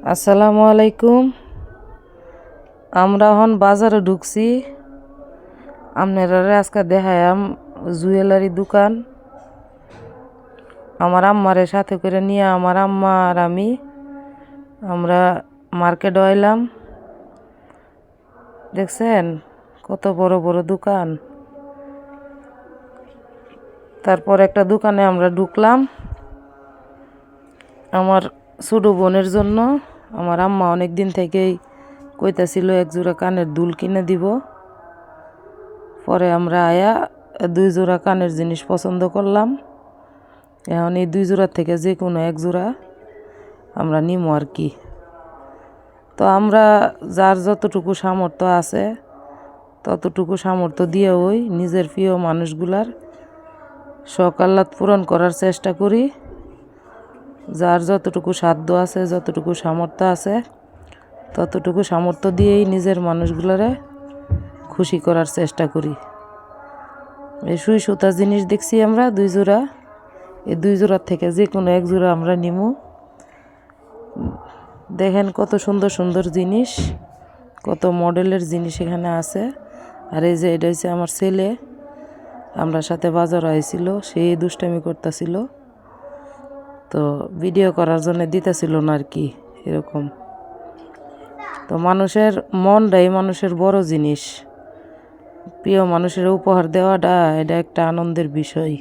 আসসালামু আলাইকুম। আমরা এখন বাজারে ঢুকছি। আপনারা আজকে দেখায়াম জুয়েলারি দোকান। আমার আম্মারে সাথে করে নিয়ে আমার আম্মা আর আমরা মার্কেটে আইলাম। দেখছেন কত বড় বড় দোকান। তারপর একটা দোকানে আমরা ঢুকলাম আমার ছোট বোনের জন্য। আমার আম্মা অনেক দিন থেকেই কইতাছিল এক জোড়া কানের দুল কিনে দিব। পরে আমরা আয়া 2 জোড়া কানের জিনিস পছন্দ করলাম। এখন এই 2 জোড়া থেকে যে কোনো এক জোড়া আমরা নিমো আর কি। তো আমরা যার যতটুকু সামর্থ্য আছে ততটুকু সামর্থ্য দিয়ে নিজের প্রিয় মানুষগুলার শখ আহ্লাদ পূরণ করার চেষ্টা করি। যার যতটুকু সাধ্য আছে, যতটুকু সামর্থ্য আছে ততটুকু সামর্থ্য দিয়েই নিজের মানুষগুলারে খুশি করার চেষ্টা করি। এই সুই সুতা জিনিস দেখছি আমরা 2 জোড়া। এই 2 জোড়ার থেকে যে কোনো এক জোড়া আমরা নিমু। দেখেন কত সুন্দর সুন্দর জিনিস, কত মডেলের জিনিস এখানে আছে। আর এই যে এটা হচ্ছে আমার ছেলে, আমরা সাথে বাজার আইছিল, সেই দুষ্টামি করতেছিল, তো ভিডিও করার জন্য দিতেছিল না আর কি এরকম। তো মানুষের মনটাই মানুষের বড় জিনিস। প্রিয় মানুষের উপহার দেওয়াটা এটা একটা আনন্দের বিষয়।